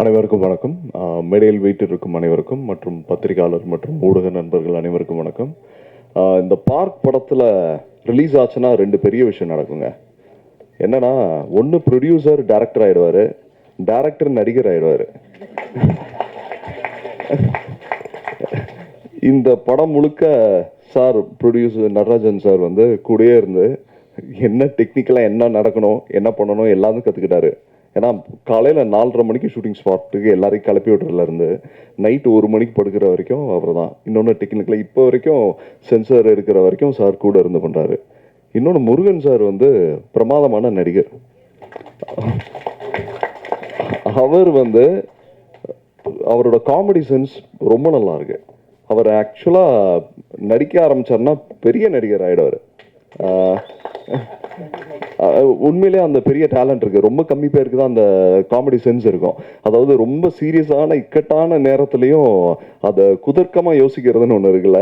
அனைவருக்கும் வணக்கம். மேடையில் வீட்டிற்கும் அனைவருக்கும் மற்றும் பத்திரிகையாளர் மற்றும் ஊடக நண்பர்கள் அனைவருக்கும் வணக்கம். இந்த பார்க் படத்தில் ரிலீஸ் ஆச்சுன்னா ரெண்டு பெரிய விஷயம் நடக்குங்க. என்னன்னா, ஒன்று ப்ரொடியூசர் டைரக்டர் ஆகிடுவார், டைரக்டர் நடிகர் ஆகிடுவார். இந்த படம் முழுக்க சார் ப்ரொடியூசர் நடராஜன் சார் வந்து கூடயே இருந்து என்ன டெக்னிக்கலாக என்ன நடக்கணும் என்ன பண்ணணும் எல்லாத்தையும் கற்றுக்கிட்டாரு. ஏன்னா காலையில் 4:30 மணிக்கு ஷூட்டிங் ஸ்பாட்டுக்கு எல்லாரையும் கிளப்பி விட்டுறதுலேருந்து நைட்டு 1 மணிக்கு படுக்கிற வரைக்கும் அவர் தான். இன்னொன்று டெக்னிக்கலாக இப்போ வரைக்கும் சென்சார் இருக்கிற வரைக்கும் சார் கூட இருந்து பண்ணுறாரு. இன்னொன்று முருகன் சார் வந்து பிரமாதமான நடிகர். அவர் வந்து அவரோட காமெடி சென்ஸ் ரொம்ப நல்லா இருக்கு. அவர் ஆக்சுவலாக நடிக்க ஆரம்பிச்சார்னா பெரிய நடிகர் ஆகிடுவார். உண்மையிலே அந்த பெரிய டேலண்ட் இருக்கு. ரொம்ப கம்மி பேருக்கு தான் அந்த காமெடி சென்ஸ் இருக்கும். அதாவது ரொம்ப சீரியஸான இக்கட்டான நேரத்துலையும் அதை குதர்க்கமாக யோசிக்கிறதுன்னு ஒன்று இருக்குல்ல,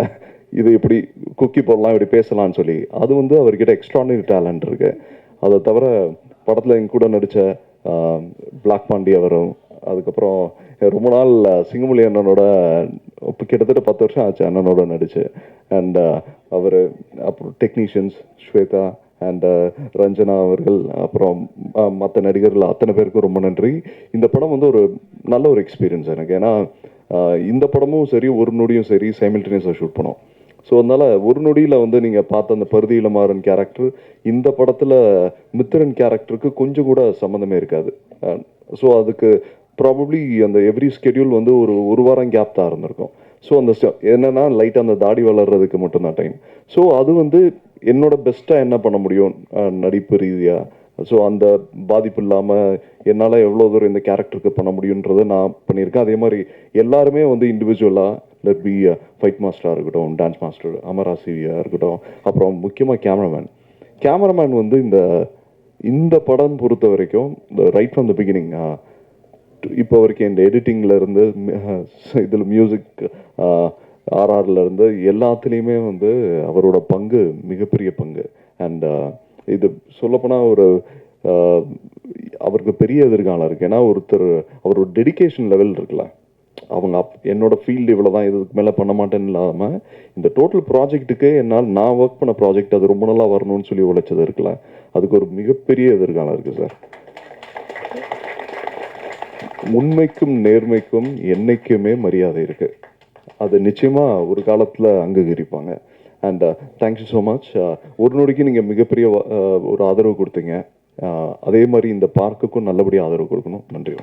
இது இப்படி குக்கி போடலாம் இப்படி பேசலாம்னு சொல்லி, அது வந்து அவர்கிட்ட எக்ஸ்ட்ரானரி டேலண்ட் இருக்கு. அதை தவிர படத்தில் எங்க கூட நடித்த பிளாக் பாண்டி அவரும், அதுக்கப்புறம் ரொம்ப நாள் சிங்கமொழி அண்ணனோட இப்போ கிட்டத்தட்ட 10 வருஷம் ஆச்சு அண்ணனோட நடிச்சு. அண்ட் அவர் அப்புறம் டெக்னீஷியன்ஸ் ஸ்வேதா அண்ட் ரஞ்சனா அவர்கள், அப்புறம் மற்ற நடிகர்கள் அத்தனை பேருக்கும் ரொம்ப நன்றி. இந்த படம் வந்து ஒரு நல்ல ஒரு எக்ஸ்பீரியன்ஸ் எனக்கு. ஏன்னா இந்த படமும் சரி ஒரு நொடியும் சரி சைமல்டேனியஸாக ஷூட் பண்ணோம். ஸோ அதனால் ஒரு நொடியில் வந்து நீங்கள் பார்த்த அந்த பருதி இளமாறன் கேரக்டர் இந்த படத்தில் மித்திரன் கேரக்டருக்கு கொஞ்சம் கூட சம்மந்தமே இருக்காது. ஸோ அதுக்கு ப்ராபப்ளி அந்த எவ்ரி ஸ்கெடியூல் வந்து ஒரு வாரம் கேப் தான் இருந்திருக்கும். ஸோ அந்த என்னென்னா லைட்டாக அந்த தாடி வளர்கிறதுக்கு மட்டும்தான் டைம். ஸோ அது வந்து என்னோட பெஸ்ட்டாக என்ன பண்ண முடியும் நடிப்பு ரீதியாக, ஸோ அந்த பாதிப்பு இல்லாமல் என்னால் எவ்வளோ தூரம் இந்த கேரக்டருக்கு பண்ண முடியுன்றதை நான் பண்ணியிருக்கேன். அதே மாதிரி எல்லாருமே வந்து இண்டிவிஜுவலாக லெட் பி ஃபைட் மாஸ்டராக இருக்கட்டும், டான்ஸ் மாஸ்டர் அமராசிவியாக இருக்கட்டும், அப்புறம் முக்கியமாக கேமராமேன் வந்து இந்த படம் பொறுத்த வரைக்கும் இந்த ரைட் ஃப்ரம் த பிகினிங் இப்போ வரைக்கும் இந்த எடிட்டிங்கில் இருந்து இதில் மியூசிக் ஆர்ஆர்லேருந்து எல்லாத்துலேயுமே வந்து அவரோட பங்கு மிகப்பெரிய பங்கு. அண்ட் இது சொல்லப்போனால் அவருக்கு பெரிய எதிர்காலம் இருக்குது. ஏன்னா அவரோட டெடிக்கேஷன் லெவல் இருக்குல்ல, அவங்க என்னோட ஃபீல்டு இவ்வளோ தான், இதுக்கு மேலே பண்ண மாட்டேன்னு இல்லாமல் இந்த டோட்டல் ப்ராஜெக்ட்டுக்கு நான் ஒர்க் பண்ண ப்ராஜெக்ட் அது ரொம்ப நல்லா வரணும்னு சொல்லி உழைச்சது இருக்குல்ல, அதுக்கு ஒரு மிகப்பெரிய எதிர்காலம் இருக்குது சார். உண்மைக்கும் நேர்மைக்கும் என்னைக்குமே மரியாதை இருக்கு. அது நிச்சயமா ஒரு காலத்தில் அங்கீகரிப்பாங்க. And thank you so much. ஒரு நொடிக்கு நீங்கள் மிகப்பெரிய ஒரு ஆதரவு கொடுத்தீங்க. அதே மாதிரி இந்த பார்க்குக்கும் நல்லபடியாக ஆதரவு கொடுக்கணும். நன்றி.